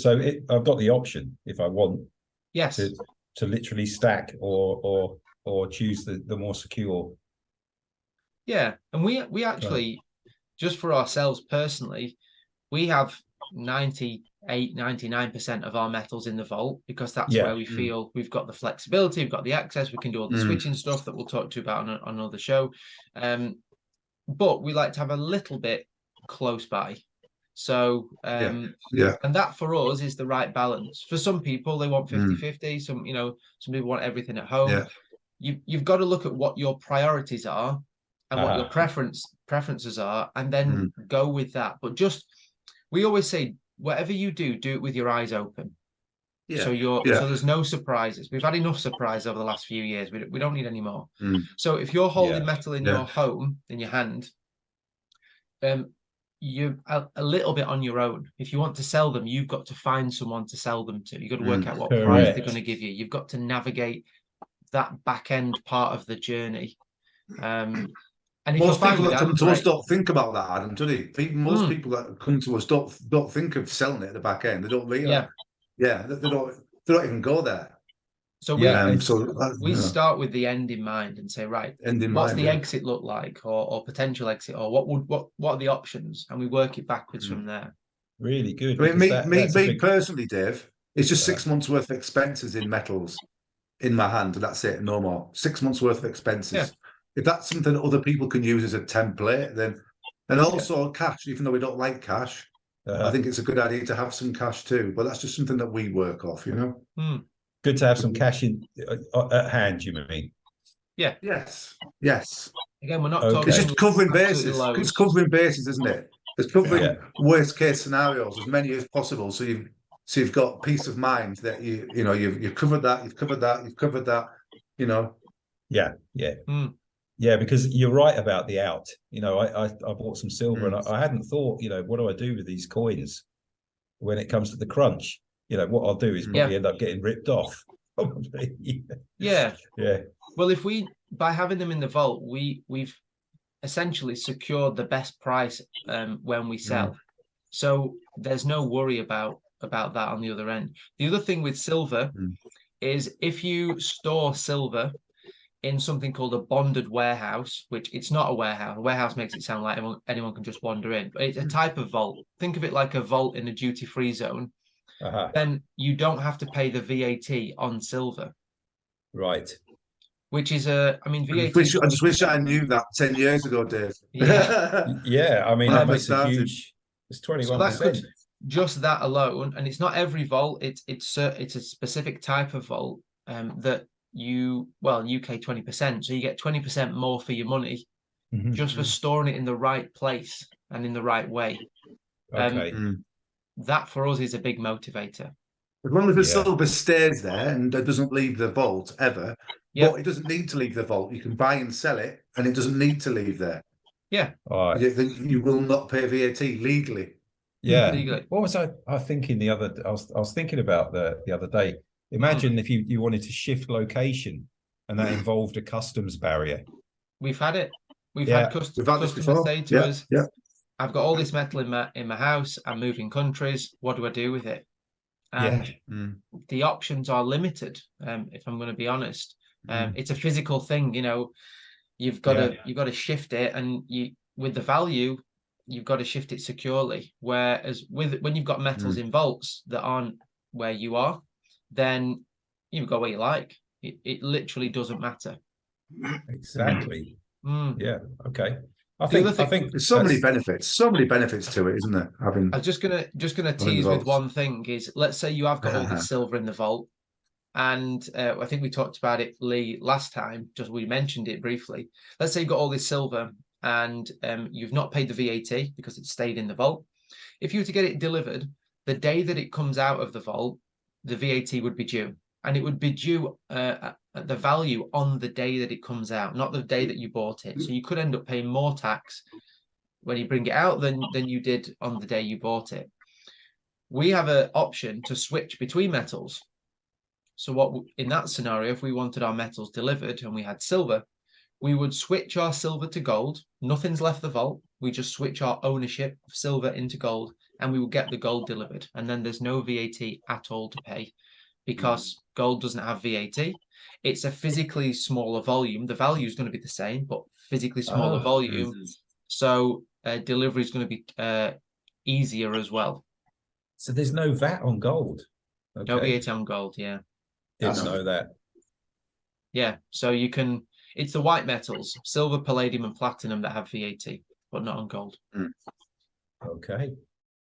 So I've got the option if I want Yes. to literally stack or choose the more secure. Yeah, and we actually, just for ourselves personally, we have 98, 99% of our metals in the vault, because that's where we feel we've got the flexibility, we've got the access, we can do all the switching stuff that we'll talk to you about on another show. But we like to have a little bit close by. So, and that for us is the right balance. For some people, they want 50-50. Some people want everything at home. You've got to look at what your priorities are and what your preferences are, and then go with that. But we always say, whatever you do, do it with your eyes open. So there's no surprises. We've had enough surprise over the last few years. We don't need any more. So if you're holding metal in your home, in your hand, you're a little bit on your own. If you want to sell them, you've got to find someone to sell them to. You've got to work out what price they're going to give you. You've got to navigate that back end part of the journey. And most people that come to us don't think about that, Adam, do they? Most people that come to us don't think of selling it at the back end. They don't really. They don't even go there. So we start with the end in mind and say, right, what's the exit look like, or potential exit, or what are the options, and we work it backwards from there. Really good. I mean, me personally, Dave, it's just 6 months worth of expenses in metals in my hand, and that's it, no more. 6 months worth of expenses. Yeah. If that's something that other people can use as a template, then, and also cash, even though we don't like cash, I think it's a good idea to have some cash too. But that's just something that we work off, Good to have some cash at hand, you mean? Yeah. Yes. Again, we're not talking. It's just covering bases. It's covering bases, isn't it? It's covering worst case scenarios, as many as possible. So you've got peace of mind that you've covered that, you've covered that. Yeah, because you're right about the out. I bought some silver and I hadn't thought, what do I do with these coins when it comes to the crunch? What I'll do is probably end up getting ripped off. Probably. Yeah. Well, by having them in the vault, we've essentially secured the best price when we sell. So there's no worry about that on the other end. The other thing with silver is if you store silver in something called a bonded warehouse, which it's not a warehouse. A warehouse makes it sound like anyone can just wander in, but it's a type of vault. Think of it like a vault in a duty-free zone. Then you don't have to pay the VAT on silver. Right. Which is VAT. I just wish I knew that 10 years ago, Dave. Yeah. I mean, that makes a huge. It's 21%. Just that alone, and it's not every vault. It's a specific type of vault that UK 20%. So you get 20% more for your money just for storing it in the right place and in the right way. That for us is a big motivator. As long as the silver stays there and it doesn't leave the vault ever, but it doesn't need to leave the vault. You can buy and sell it, and it doesn't need to leave there. Yeah. All right. You will not pay VAT legally. Yeah. Legally. What was I thinking the other? I was thinking about the other day. Imagine if you wanted to shift location, and that involved a customs barrier. We've had it. We've had customers say to us, I've got all this metal in my house. I'm moving countries. What do I do with it? And the options are limited. If I'm going to be honest, it's a physical thing. You've got to shift it, and with the value, you've got to shift it securely. Whereas when you've got metals in vaults that aren't where you are, then you go where you like. It literally doesn't matter. Exactly. Yeah. Okay. I think there's so many benefits to it, isn't there? I was just gonna tease with one thing is, let's say you have got all this silver in the vault, and I think we talked about it, Lee, last time. Just we mentioned it briefly. Let's say you've got all this silver and you've not paid the VAT because it stayed in the vault. If you were to get it delivered, the day that it comes out of the vault, the VAT would be due, and it would be due at the value on the day that it comes out, not the day that you bought it. So you could end up paying more tax when you bring it out than you did on the day you bought it. We have an option to switch between metals. So in that scenario, if we wanted our metals delivered and we had silver, we would switch our silver to gold. Nothing's left the vault. We just switch our ownership of silver into gold, and we will get the gold delivered. And then there's no VAT at all to pay because gold doesn't have VAT. It's a physically smaller volume. The value is going to be the same, but physically smaller volume. So delivery is going to be easier as well. So there's no VAT on gold. Okay. No VAT on gold, yeah. Didn't know that. Yeah, so you can, it's the white metals, silver, palladium, and platinum that have VAT, but not on gold. Okay.